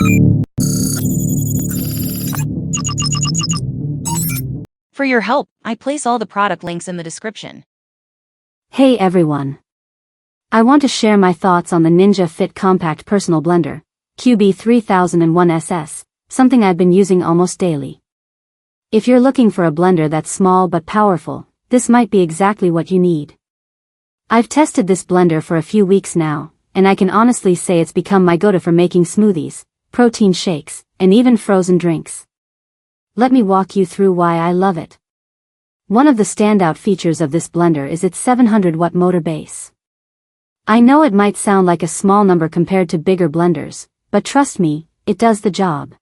For your help, I place all the product links in the description. Hey everyone. I want to share my thoughts on the Ninja Fit Compact Personal Blender, QB3001SS, something I've been using almost daily. If you're looking for a blender that's small but powerful, this might be exactly what you need. I've tested this blender for a few weeks now, and I can honestly say it's become my go-to for making smoothies, protein shakes, and even frozen drinks. Let me walk you through why I love it. One of the standout features of this blender is its 700-watt motor base. I know it might sound like a small number compared to bigger blenders, but trust me, it does the job.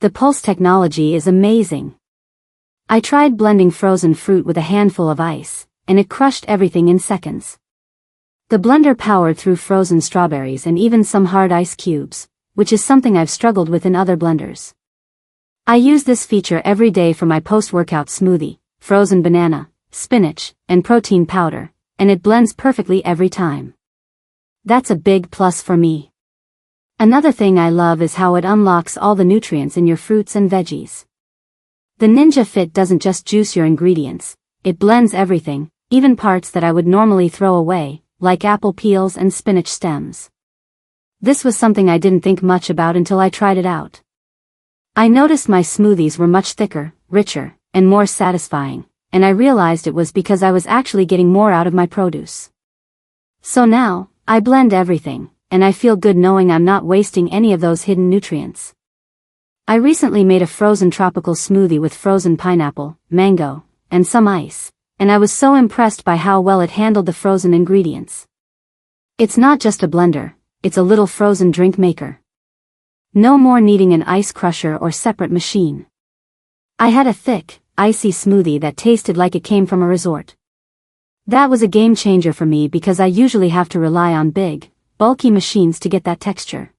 The pulse technology is amazing. I tried blending frozen fruit with a handful of ice, and it crushed everything in seconds. The blender powered through frozen strawberries and even some hard ice cubes, which is something I've struggled with in other blenders. I use this feature every day for my post-workout smoothie, frozen banana, spinach, and protein powder, and it blends perfectly every time. That's a big plus for me. Another thing I love is how it unlocks all the nutrients in your fruits and veggies. The Ninja Fit doesn't just juice your ingredients, it blends everything, even parts that I would normally throw away, like apple peels and spinach stems. This was something I didn't think much about until I tried it out. I noticed my smoothies were much thicker, richer, and more satisfying, and I realized it was because I was actually getting more out of my produce. So now, I blend everything, and I feel good knowing I'm not wasting any of those hidden nutrients. I recently made a frozen tropical smoothie with frozen pineapple, mango, and some ice, and I was so impressed by how well it handled the frozen ingredients. It's not just a blender, it's a little frozen drink maker. No more needing an ice crusher or separate machine. I had a thick, icy smoothie that tasted like it came from a resort. That was a game changer for me because I usually have to rely on big, bulky machines to get that texture.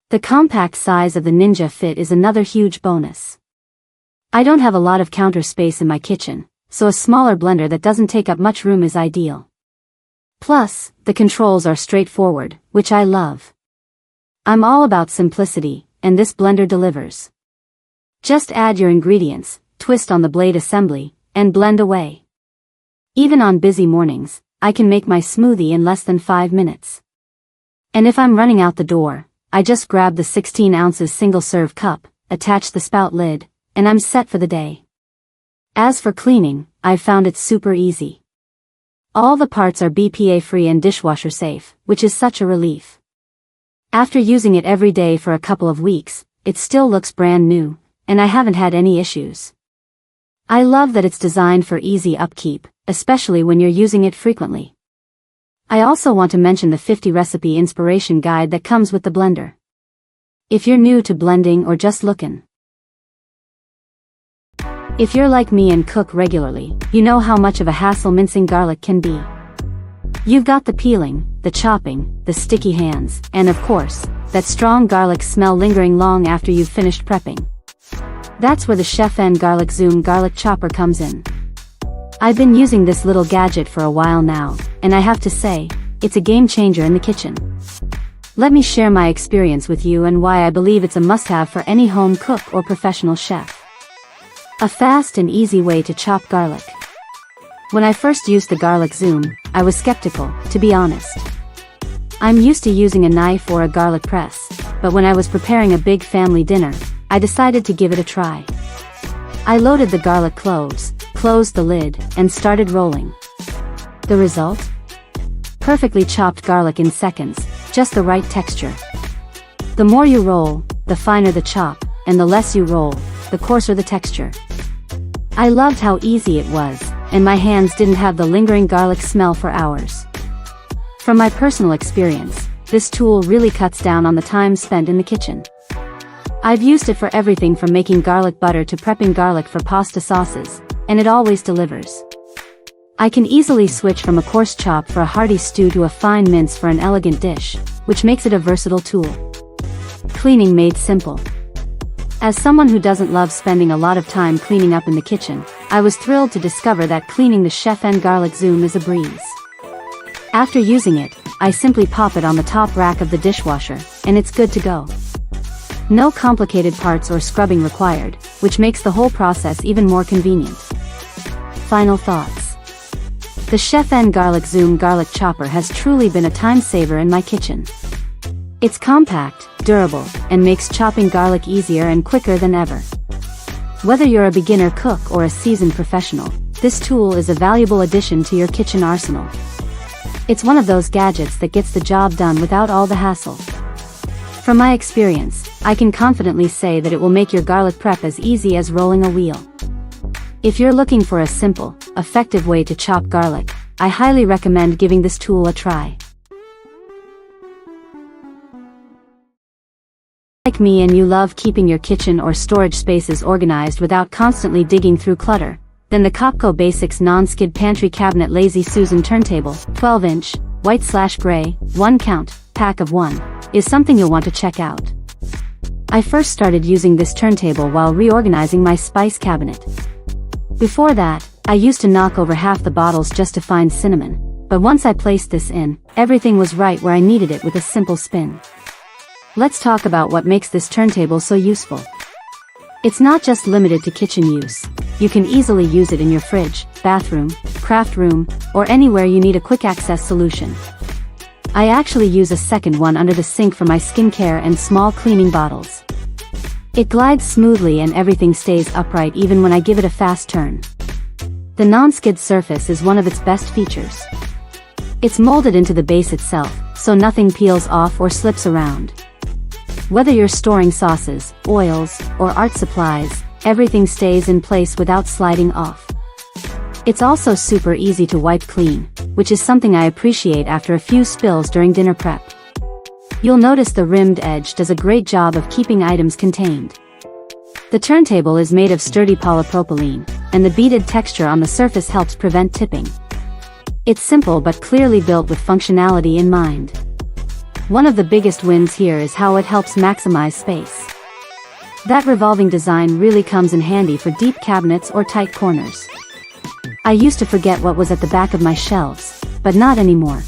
The compact size of the Ninja Fit is another huge bonus. I don't have a lot of counter space in my kitchen, so a smaller blender that doesn't take up much room is ideal. Plus, the controls are straightforward, which I love. I'm all about simplicity, and this blender delivers. Just add your ingredients, twist on the blade assembly, and blend away. Even on busy mornings, I can make my smoothie in less than 5 minutes. And if I'm running out the door, I just grab the 16 ounces single-serve cup, attach the spout lid, and I'm set for the day. As for cleaning, I've found it super easy. All the parts are BPA-free and dishwasher safe, which is such a relief. After using it every day for a couple of weeks, it still looks brand new, and I haven't had any issues. I love that it's designed for easy upkeep, especially when you're using it frequently. I also want to mention the 50 recipe inspiration guide that comes with the blender. If you're new to blending or just looking. If you're like me and cook regularly, you know how much of a hassle mincing garlic can be. You've got the peeling, the chopping, the sticky hands, and of course, that strong garlic smell lingering long after you've finished prepping. That's where the 𝐓𝐇𝐀𝐍𝐿 garlic chopper comes in. I've been using this little gadget for a while now, and I have to say, it's a game changer in the kitchen. Let me share my experience with you and why I believe it's a must-have for any home cook or professional chef. A fast and easy way to chop garlic. When I first used the garlic zoom, I was skeptical, to be honest. I'm used to using a knife or a garlic press, but when I was preparing a big family dinner, I decided to give it a try. I loaded the garlic cloves, closed the lid, and started rolling. The result? Perfectly chopped garlic in seconds, just the right texture. The more you roll, the finer the chop, and the less you roll, the coarser the texture. I loved how easy it was, and my hands didn't have the lingering garlic smell for hours. From my personal experience, this tool really cuts down on the time spent in the kitchen. I've used it for everything from making garlic butter to prepping garlic for pasta sauces, and it always delivers. I can easily switch from a coarse chop for a hearty stew to a fine mince for an elegant dish, which makes it a versatile tool. Cleaning made simple. As someone who doesn't love spending a lot of time cleaning up in the kitchen, I was thrilled to discover that cleaning the 𝐓𝐇𝐀𝐍𝐿 garlic zoom is a breeze. After using it, I simply pop it on the top rack of the dishwasher, and it's good to go. No complicated parts or scrubbing required, which makes the whole process even more convenient. Final thoughts. The 𝐓𝐇𝐀𝐍𝐿𝐒 garlic chopper has truly been a time saver in my kitchen. It's compact, durable, and makes chopping garlic easier and quicker than ever. Whether you're a beginner cook or a seasoned professional, this tool is a valuable addition to your kitchen arsenal. It's one of those gadgets that gets the job done without all the hassle. From my experience, I can confidently say that it will make your garlic prep as easy as rolling a wheel. If you're looking for a simple, effective way to chop garlic, I highly recommend giving this tool a try. Like me and you love keeping your kitchen or storage spaces organized without constantly digging through clutter, then the 𝐓𝐇𝐀𝐍𝐿𝐒 Non-Skid Pantry Cabinet Lazy Susan Turntable, 12-inch, white/gray, 1 count, pack of 1, is something you'll want to check out. I first started using this turntable while reorganizing my spice cabinet. Before that, I used to knock over half the bottles just to find cinnamon, but once I placed this in, everything was right where I needed it with a simple spin. Let's talk about what makes this turntable so useful. It's not just limited to kitchen use. You can easily use it in your fridge, bathroom, craft room, or anywhere you need a quick access solution. I actually use a second one under the sink for my skincare and small cleaning bottles. It glides smoothly and everything stays upright even when I give it a fast turn. The non-skid surface is one of its best features. It's molded into the base itself, so nothing peels off or slips around. Whether you're storing sauces, oils, or art supplies, everything stays in place without sliding off. It's also super easy to wipe clean, which is something I appreciate after a few spills during dinner prep. You'll notice the rimmed edge does a great job of keeping items contained. The turntable is made of sturdy polypropylene, and the beaded texture on the surface helps prevent tipping. It's simple but clearly built with functionality in mind. One of the biggest wins here is how it helps maximize space. That revolving design really comes in handy for deep cabinets or tight corners. I used to forget what was at the back of my shelves, but not anymore.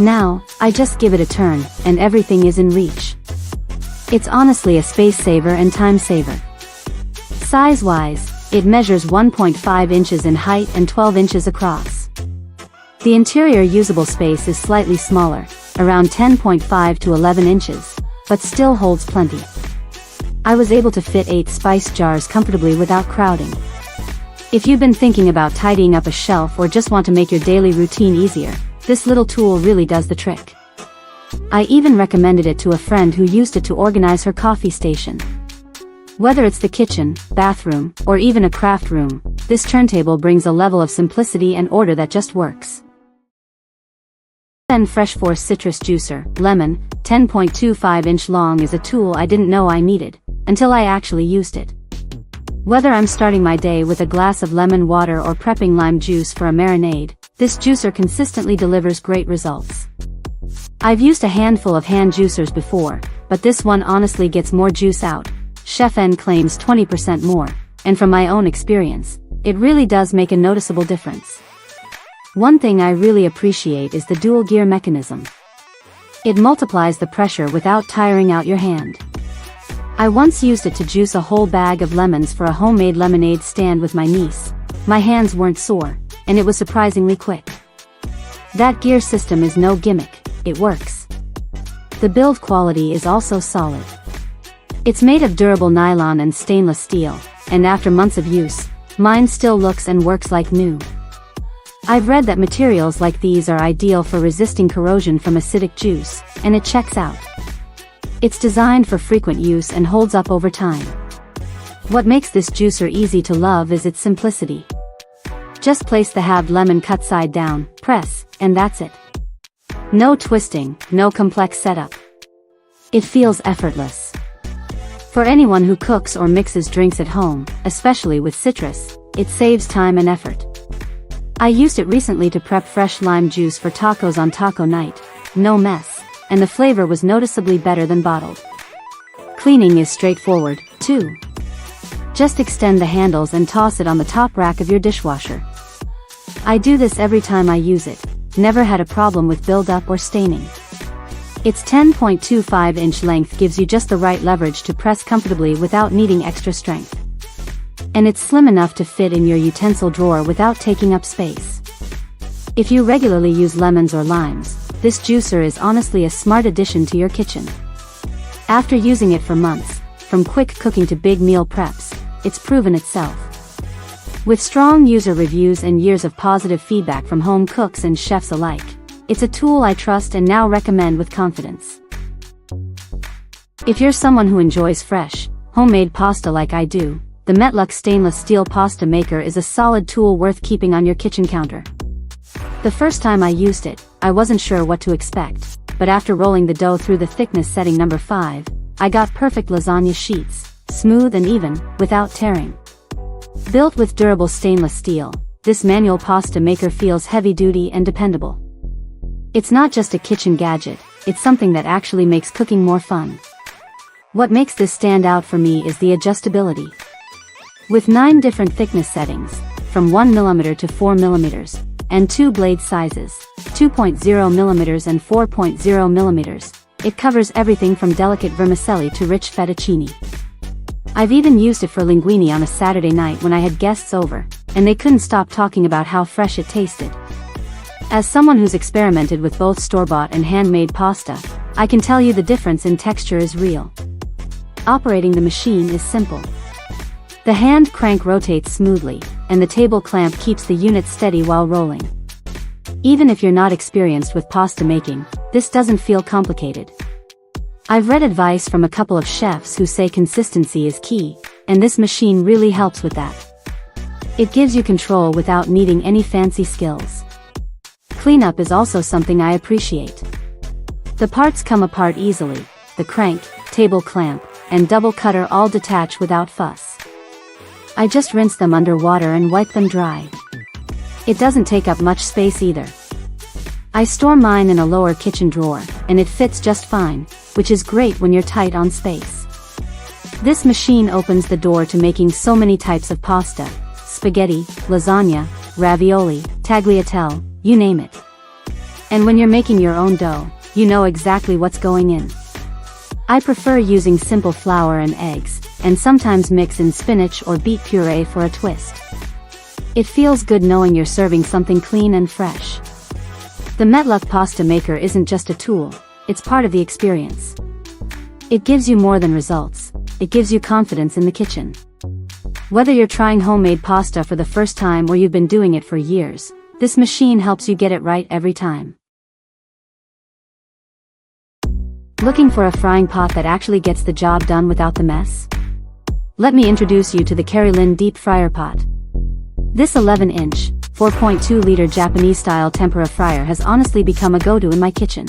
Now, I just give it a turn, and everything is in reach. It's honestly a space saver and time saver. Size-wise, it measures 1.5 inches in height and 12 inches across. The interior usable space is slightly smaller, around 10.5 to 11 inches, but still holds plenty. I was able to fit 8 spice jars comfortably without crowding. If you've been thinking about tidying up a shelf or just want to make your daily routine easier, this little tool really does the trick. I even recommended it to a friend who used it to organize her coffee station. Whether it's the kitchen, bathroom, or even a craft room, this turntable brings a level of simplicity and order that just works. Fresh Force Citrus Juicer, Lemon, 10.25-inch long is a tool I didn't know I needed, until I actually used it. Whether I'm starting my day with a glass of lemon water or prepping lime juice for a marinade, this juicer consistently delivers great results. I've used a handful of hand juicers before, but this one honestly gets more juice out. 𝐓𝐇𝐀𝐍𝐿𝐒 claims 20% more, and from my own experience, it really does make a noticeable difference. One thing I really appreciate is the dual gear mechanism. It multiplies the pressure without tiring out your hand. I once used it to juice a whole bag of lemons for a homemade lemonade stand with my niece. My hands weren't sore, and it was surprisingly quick. That gear system is no gimmick, it works. The build quality is also solid. It's made of durable nylon and stainless steel, and after months of use, mine still looks and works like new. I've read that materials like these are ideal for resisting corrosion from acidic juice, and it checks out. It's designed for frequent use and holds up over time. What makes this juicer easy to love is its simplicity. Just place the halved lemon cut side down, press, and that's it. No twisting, no complex setup. It feels effortless. For anyone who cooks or mixes drinks at home, especially with citrus, it saves time and effort. I used it recently to prep fresh lime juice for tacos on taco night. No mess, and the flavor was noticeably better than bottled. Cleaning is straightforward, too. Just extend the handles and toss it on the top rack of your dishwasher. I do this every time I use it, never had a problem with buildup or staining. Its 10.25-inch length gives you just the right leverage to press comfortably without needing extra strength. And it's slim enough to fit in your utensil drawer without taking up space. If you regularly use lemons or limes, this juicer is honestly a smart addition to your kitchen. After using it for months, from quick cooking to big meal preps, it's proven itself. With strong user reviews and years of positive feedback from home cooks and chefs alike, it's a tool I trust and now recommend with confidence. If you're someone who enjoys fresh, homemade pasta like I do, the 𝐓𝐇𝐀𝐍𝐿𝐒 stainless steel pasta maker is a solid tool worth keeping on your kitchen counter. The first time I used it, I wasn't sure what to expect, but after rolling the dough through the thickness setting number 5, I got perfect lasagna sheets, smooth and even, without tearing. Built with durable stainless steel, this manual pasta maker feels heavy-duty and dependable. It's not just a kitchen gadget, it's something that actually makes cooking more fun. What makes this stand out for me is the adjustability. With 9 different thickness settings, from 1 mm to 4 mm, and 2 blade sizes, 2.0 mm and 4.0 mm, it covers everything from delicate vermicelli to rich fettuccine. I've even used it for linguine on a Saturday night when I had guests over, and they couldn't stop talking about how fresh it tasted. As someone who's experimented with both store-bought and handmade pasta, I can tell you the difference in texture is real. Operating the machine is simple. The hand crank rotates smoothly, and the table clamp keeps the unit steady while rolling. Even if you're not experienced with pasta making, this doesn't feel complicated. I've read advice from a couple of chefs who say consistency is key, and this machine really helps with that. It gives you control without needing any fancy skills. Cleanup is also something I appreciate. The parts come apart easily, the crank, table clamp, and double cutter all detach without fuss. I just rinse them under water and wipe them dry. It doesn't take up much space either. I store mine in a lower kitchen drawer, and it fits just fine, which is great when you're tight on space. This machine opens the door to making so many types of pasta: spaghetti, lasagna, ravioli, tagliatelle, you name it. And when you're making your own dough, you know exactly what's going in. I prefer using simple flour and eggs, and sometimes mix in spinach or beet puree for a twist. It feels good knowing you're serving something clean and fresh. The 𝐓𝐇𝐀𝐍𝐿𝐒 pasta maker isn't just a tool, it's part of the experience. It gives you more than results, it gives you confidence in the kitchen. Whether you're trying homemade pasta for the first time or you've been doing it for years, this machine helps you get it right every time. Looking for a frying pot that actually gets the job done without the mess? Let me introduce you to the 𝐓𝐇𝐀𝐍𝐿𝐒 deep fryer pot. This 11-inch, 4.2-liter Japanese-style tempura fryer has honestly become a go-to in my kitchen.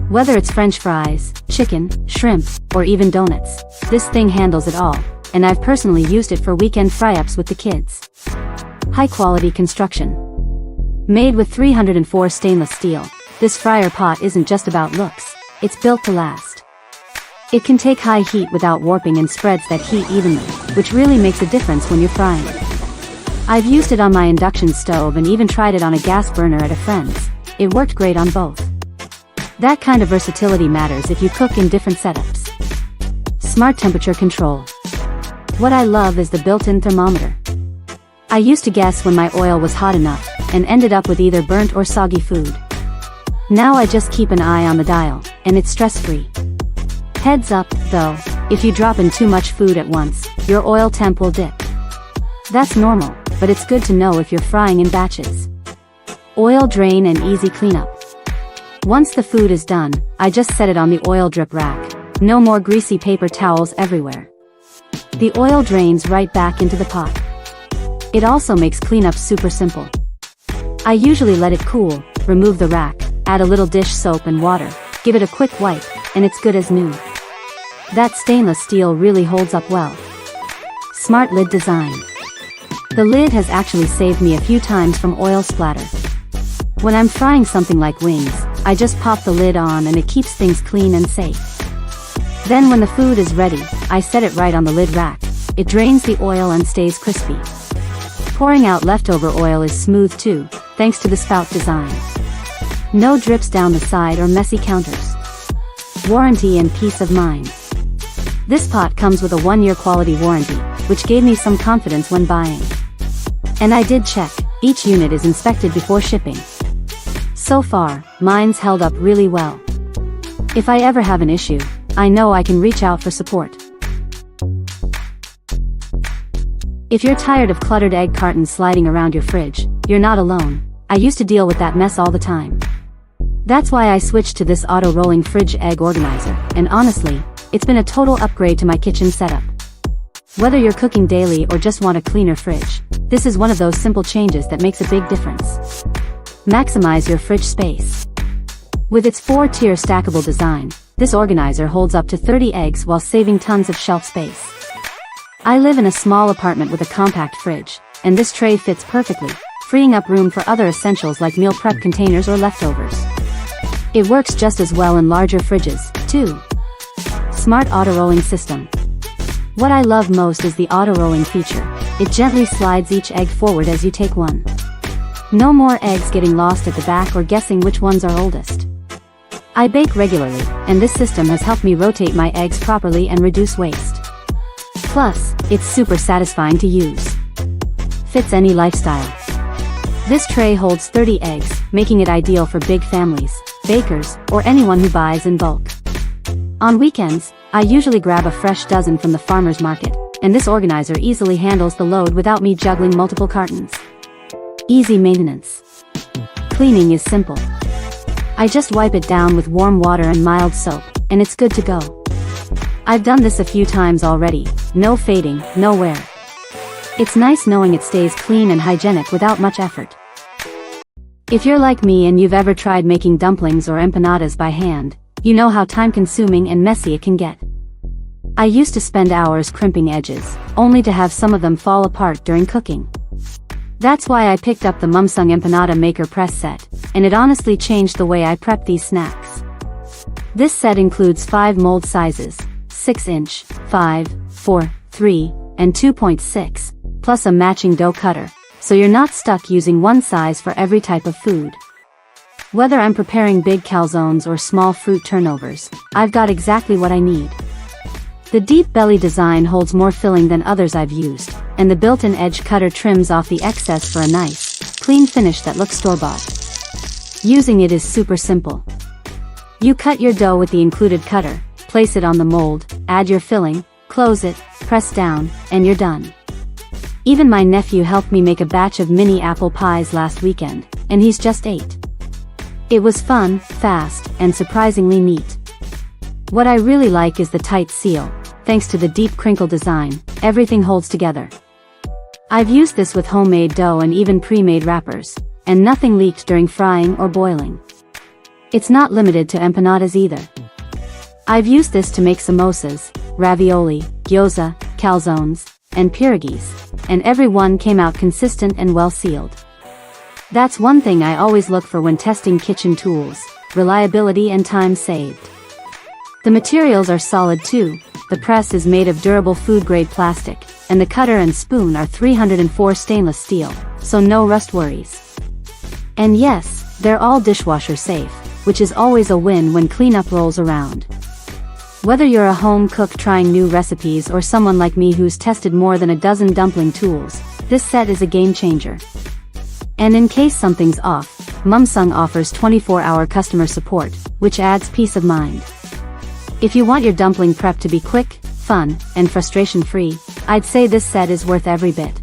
Whether it's French fries, chicken, shrimp, or even donuts, this thing handles it all, and I've personally used it for weekend fry-ups with the kids. High-quality construction. Made with 304 stainless steel, this fryer pot isn't just about looks, it's built to last. It can take high heat without warping and spreads that heat evenly, which really makes a difference when you're frying. I've used it on my induction stove and even tried it on a gas burner at a friend's. It worked great on both. That kind of versatility matters if you cook in different setups. Smart temperature control. What I love is the built-in thermometer. I used to guess when my oil was hot enough, and ended up with either burnt or soggy food. Now I just keep an eye on the dial, and it's stress-free. Heads up, though, if you drop in too much food at once, your oil temp will dip. That's normal, but it's good to know if you're frying in batches. Oil drain and easy cleanup. Once the food is done, I just set it on the oil drip rack. No more greasy paper towels everywhere. The oil drains right back into the pot. It also makes cleanup super simple. I usually let it cool, remove the rack, add a little dish soap and water, give it a quick wipe, and it's good as new. That stainless steel really holds up well. Smart lid design. The lid has actually saved me a few times from oil splatter. When I'm frying something like wings, I just pop the lid on and it keeps things clean and safe. Then when the food is ready, I set it right on the lid rack. It drains the oil and stays crispy. Pouring out leftover oil is smooth too, thanks to the spout design. No drips down the side or messy counters. warranty and peace of mind. This pot comes with a 1-year quality warranty, which gave me some confidence when buying. And I did check, each unit is inspected before shipping. So far, mine's held up really well. If I ever have an issue, I know I can reach out for support. If you're tired of cluttered egg cartons sliding around your fridge, you're not alone. I used to deal with that mess all the time. That's why I switched to this auto-rolling fridge egg organizer, and honestly, it's been a total upgrade to my kitchen setup. Whether you're cooking daily or just want a cleaner fridge, this is one of those simple changes that makes a big difference. Maximize your fridge space. With its 4-tier stackable design, this organizer holds up to 30 eggs while saving tons of shelf space. I live in a small apartment with a compact fridge, and this tray fits perfectly, freeing up room for other essentials like meal prep containers or leftovers. It works just as well in larger fridges, too. Smart auto-rolling system. What I love most is the auto-rolling feature. It gently slides each egg forward as you take one. No more eggs getting lost at the back or guessing which ones are oldest. I bake regularly, and this system has helped me rotate my eggs properly and reduce waste. Plus, it's super satisfying to use. Fits any lifestyle. This tray holds 30 eggs, making it ideal for big families, bakers, or anyone who buys in bulk. On weekends, I usually grab a fresh dozen from the farmer's market, and this organizer easily handles the load without me juggling multiple cartons. Easy maintenance. Cleaning is simple. I just wipe it down with warm water and mild soap, and it's good to go. I've done this a few times already, no fading, no wear. It's nice knowing it stays clean and hygienic without much effort. If you're like me and you've ever tried making dumplings or empanadas by hand, you know how time-consuming and messy it can get. I used to spend hours crimping edges, only to have some of them fall apart during cooking. That's why I picked up the Mumsung Empanada Maker Press set, and it honestly changed the way I prep these snacks. This set includes 5 mold sizes, 6-inch, 5, 4, 3, and 2.6, plus a matching dough cutter, so you're not stuck using one size for every type of food. Whether I'm preparing big calzones or small fruit turnovers, I've got exactly what I need. The deep belly design holds more filling than others I've used, and the built-in edge cutter trims off the excess for a nice, clean finish that looks store-bought. Using it is super simple. You cut your dough with the included cutter, place it on the mold, add your filling, close it, press down, and you're done. Even my nephew helped me make a batch of mini apple pies last weekend, and he's just 8. It was fun, fast, and surprisingly neat. What I really like is the tight seal. Thanks to the deep crinkle design, everything holds together. I've used this with homemade dough and even pre-made wrappers, and nothing leaked during frying or boiling. It's not limited to empanadas either. I've used this to make samosas, ravioli, gyoza, calzones, and pierogies, and every one came out consistent and well sealed. That's one thing I always look for when testing kitchen tools: reliability and time saved. The materials are solid too. The press is made of durable food-grade plastic, and the cutter and spoon are 304 stainless steel, so no rust worries. And yes, they're all dishwasher safe, which is always a win when cleanup rolls around. Whether you're a home cook trying new recipes or someone like me who's tested more than a dozen dumpling tools, this set is a game changer. And in case something's off, Mumsung offers 24-hour customer support, which adds peace of mind. If you want your dumpling prep to be quick, fun, and frustration-free, I'd say this set is worth every bit.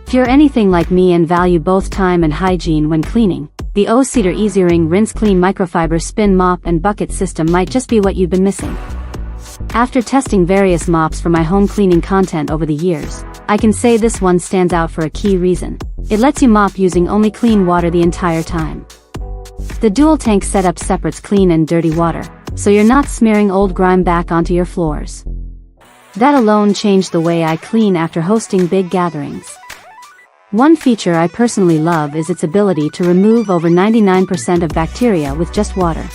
If you're anything like me and value both time and hygiene when cleaning, the 𝐓𝐇𝐀𝐍𝐿 Easy-Ring Rinse Clean Microfiber Spin Mop and Bucket System might just be what you've been missing. After testing various mops for my home cleaning content over the years, I can say this one stands out for a key reason. It lets you mop using only clean water the entire time. The dual tank setup separates clean and dirty water, so you're not smearing old grime back onto your floors. That alone changed the way I clean after hosting big gatherings. One feature I personally love is its ability to remove over 99% of bacteria with just water.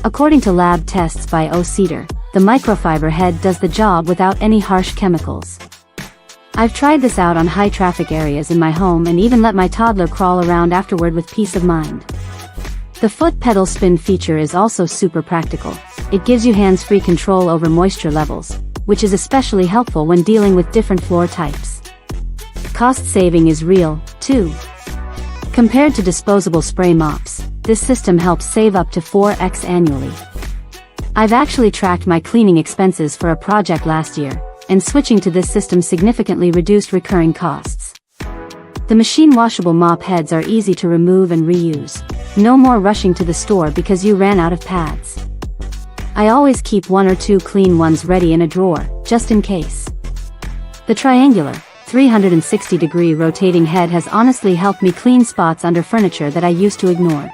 According to lab tests by 𝐓𝐇𝐀𝐀𝐍𝐿, the microfiber head does the job without any harsh chemicals. I've tried this out on high-traffic areas in my home and even let my toddler crawl around afterward with peace of mind. The foot pedal spin feature is also super practical. It gives you hands-free control over moisture levels, which is especially helpful when dealing with different floor types. Cost saving is real, too. Compared to disposable spray mops, this system helps save up to 4x annually. I've actually tracked my cleaning expenses for a project last year, and switching to this system significantly reduced recurring costs. The machine-washable mop heads are easy to remove and reuse. No more rushing to the store because you ran out of pads. I always keep 1 or 2 clean ones ready in a drawer, just in case. The triangular, 360-degree rotating head has honestly helped me clean spots under furniture that I used to ignore.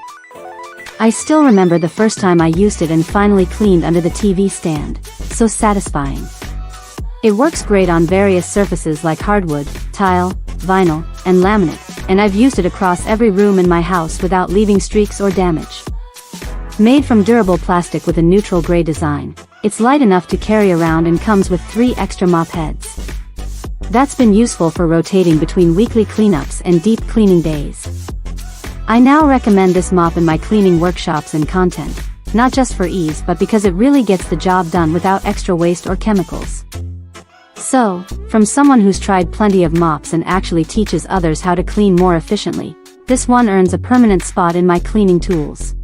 I still remember the first time I used it and finally cleaned under the TV stand. So satisfying. It works great on various surfaces like hardwood, tile, vinyl, and laminate, and I've used it across every room in my house without leaving streaks or damage. Made from durable plastic with a neutral gray design, it's light enough to carry around and comes with 3 extra mop heads. That's been useful for rotating between weekly cleanups and deep cleaning days. I now recommend this mop in my cleaning workshops and content, not just for ease but because it really gets the job done without extra waste or chemicals. So, from someone who's tried plenty of mops and actually teaches others how to clean more efficiently, this one earns a permanent spot in my cleaning tools.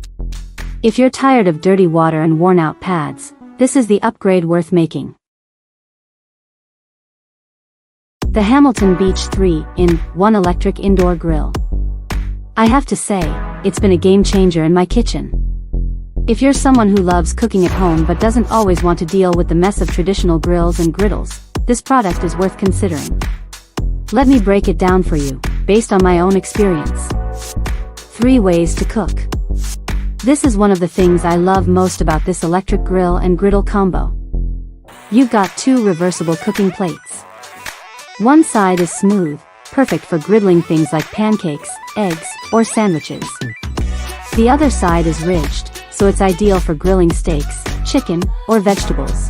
If you're tired of dirty water and worn-out pads, this is the upgrade worth making. The Hamilton Beach 3-in-1 Electric Indoor Grill. I have to say, it's been a game changer in my kitchen. If you're someone who loves cooking at home but doesn't always want to deal with the mess of traditional grills and griddles, this product is worth considering. Let me break it down for you, based on my own experience. 3 ways to cook. This is one of the things I love most about this electric grill and griddle combo. You've got 2 reversible cooking plates. One side is smooth, perfect for griddling things like pancakes, eggs, or sandwiches. The other side is ridged, so it's ideal for grilling steaks, chicken, or vegetables.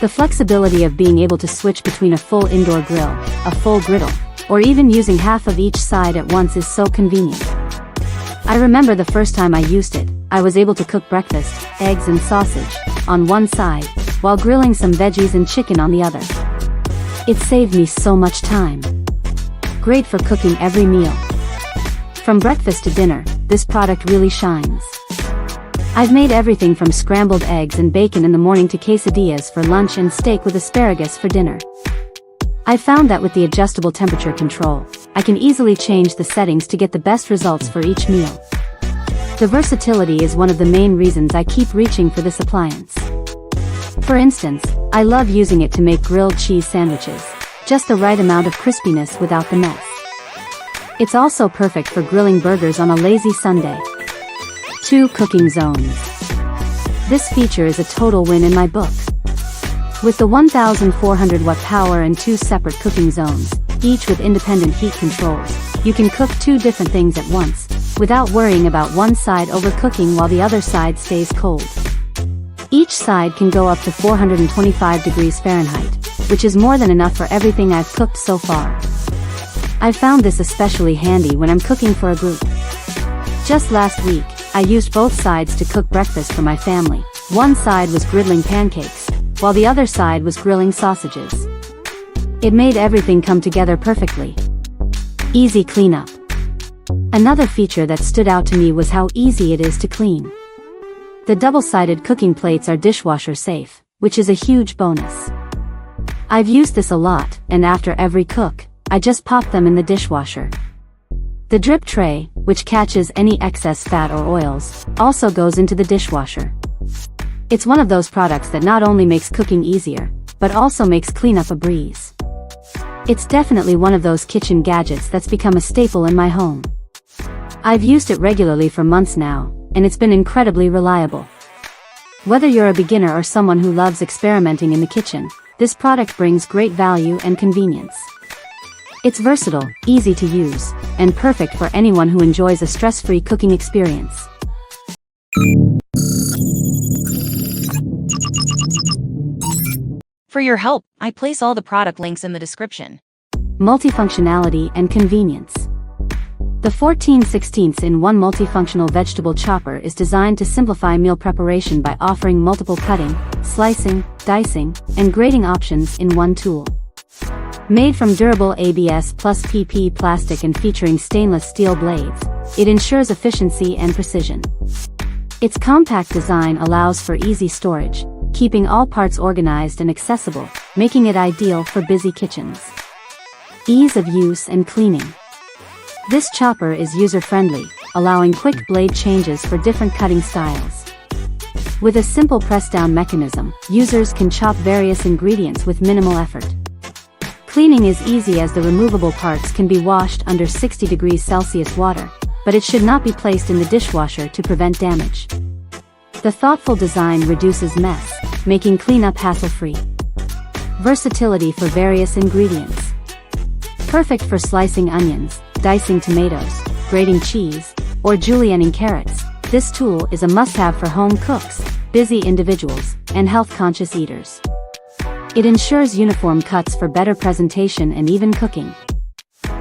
The flexibility of being able to switch between a full indoor grill, a full griddle, or even using half of each side at once is so convenient. I remember the first time I used it, I was able to cook breakfast, eggs and sausage, on one side, while grilling some veggies and chicken on the other. It saved me so much time. Great for cooking every meal. From breakfast to dinner, this product really shines. I've made everything from scrambled eggs and bacon in the morning to quesadillas for lunch and steak with asparagus for dinner. I've found that with the adjustable temperature control, I can easily change the settings to get the best results for each meal. The versatility is one of the main reasons I keep reaching for this appliance. For instance, I love using it to make grilled cheese sandwiches, just the right amount of crispiness without the mess. It's also perfect for grilling burgers on a lazy Sunday. 2 cooking zones. This feature is a total win in my book. With the 1400 watt power and 2 separate cooking zones, each with independent heat controls, you can cook 2 different things at once, without worrying about one side overcooking while the other side stays cold. Each side can go up to 425 degrees Fahrenheit, which is more than enough for everything I've cooked so far. I've found this especially handy when I'm cooking for a group. Just last week, I used both sides to cook breakfast for my family. One side was griddling pancakes, while the other side was grilling sausages. It made everything come together perfectly. Easy cleanup. Another feature that stood out to me was how easy it is to clean. The double-sided cooking plates are dishwasher safe, which is a huge bonus. I've used this a lot, and after every cook, I just pop them in the dishwasher. The drip tray, which catches any excess fat or oils, also goes into the dishwasher. It's one of those products that not only makes cooking easier, but also makes cleanup a breeze. It's definitely one of those kitchen gadgets that's become a staple in my home. I've used it regularly for months now, and it's been incredibly reliable. Whether you're a beginner or someone who loves experimenting in the kitchen, this product brings great value and convenience. It's versatile, easy to use, and perfect for anyone who enjoys a stress-free cooking experience. For your help, I place all the product links in the description. Multifunctionality and convenience. The 14/16-in-1 multifunctional vegetable chopper is designed to simplify meal preparation by offering multiple cutting, slicing, dicing, and grating options in one tool. Made from durable ABS plus PP plastic and featuring stainless steel blades, it ensures efficiency and precision. Its compact design allows for easy storage, keeping all parts organized and accessible, making it ideal for busy kitchens. Ease of use and cleaning. This chopper is user-friendly, allowing quick blade changes for different cutting styles. With a simple press-down mechanism, users can chop various ingredients with minimal effort. Cleaning is easy as the removable parts can be washed under 60 degrees Celsius water, but it should not be placed in the dishwasher to prevent damage. The thoughtful design reduces mess, making cleanup hassle-free. Versatility for various ingredients. Perfect for slicing onions, dicing tomatoes, grating cheese, or julienning carrots, this tool is a must-have for home cooks, busy individuals, and health-conscious eaters. It ensures uniform cuts for better presentation and even cooking.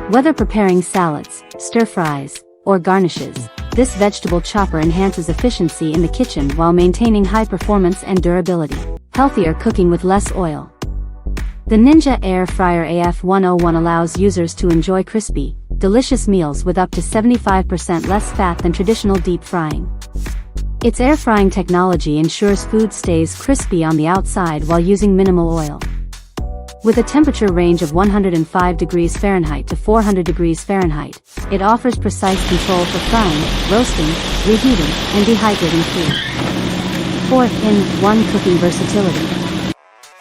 Whether preparing salads, stir-fries, or garnishes, this vegetable chopper enhances efficiency in the kitchen while maintaining high performance and durability. Healthier cooking with less oil. The Ninja Air Fryer AF101 allows users to enjoy crispy, delicious meals with up to 75% less fat than traditional deep frying. Its air frying technology ensures food stays crispy on the outside while using minimal oil. With a temperature range of 105 degrees Fahrenheit to 400 degrees Fahrenheit, it offers precise control for frying, roasting, reheating, and dehydrating food. 4-in-1 cooking versatility.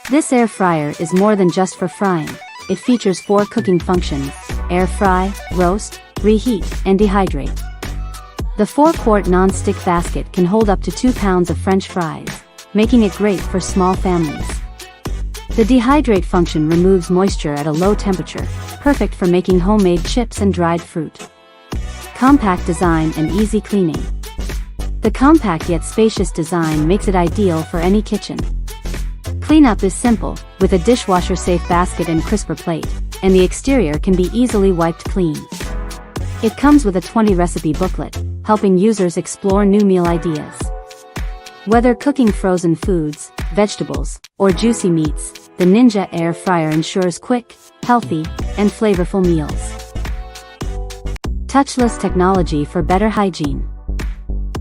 This air fryer is more than just for frying. It features 4 cooking functions: air fry, roast, reheat, and dehydrate. The 4-quart non-stick basket can hold up to 2 pounds of French fries, making it great for small families. The dehydrate function removes moisture at a low temperature, perfect for making homemade chips and dried fruit. Compact design and easy cleaning. The compact yet spacious design makes it ideal for any kitchen. Cleanup is simple, with a dishwasher-safe basket and crisper plate, and the exterior can be easily wiped clean. It comes with a 20-recipe booklet, helping users explore new meal ideas. Whether cooking frozen foods, vegetables, or juicy meats, the Ninja Air Fryer ensures quick, healthy, and flavorful meals. Touchless technology for better hygiene.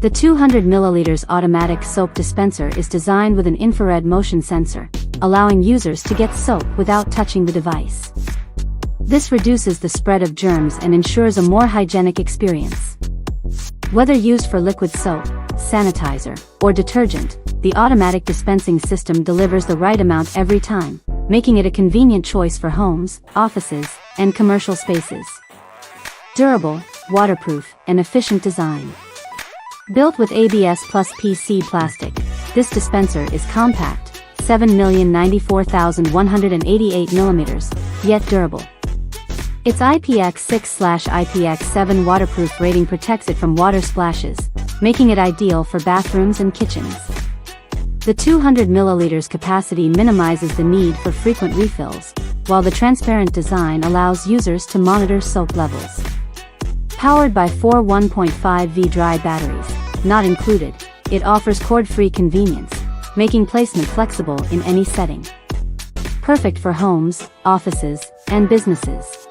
The 200 ml automatic soap dispenser is designed with an infrared motion sensor, allowing users to get soap without touching the device. This reduces the spread of germs and ensures a more hygienic experience. Whether used for liquid soap, sanitizer, or detergent, the automatic dispensing system delivers the right amount every time, making it a convenient choice for homes, offices, and commercial spaces. Durable, waterproof, and efficient design. Built with ABS plus PC plastic, this dispenser is compact, 7,094,188 mm, yet durable. Its IPX6/IPX7 waterproof rating protects it from water splashes, making it ideal for bathrooms and kitchens. The 200 ml capacity minimizes the need for frequent refills, while the transparent design allows users to monitor soap levels. Powered by 4 1.5V dry batteries, not included, it offers cord-free convenience, making placement flexible in any setting. Perfect for homes, offices, and businesses.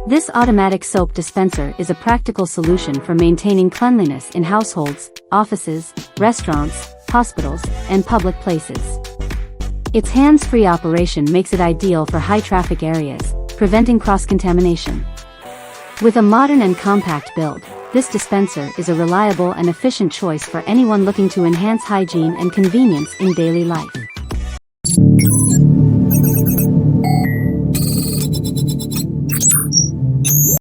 This automatic soap dispenser is a practical solution for maintaining cleanliness in households, offices, restaurants, hospitals, and public places. Its hands-free operation makes it ideal for high-traffic areas, preventing cross-contamination. With a modern and compact build, this dispenser is a reliable and efficient choice for anyone looking to enhance hygiene and convenience in daily life.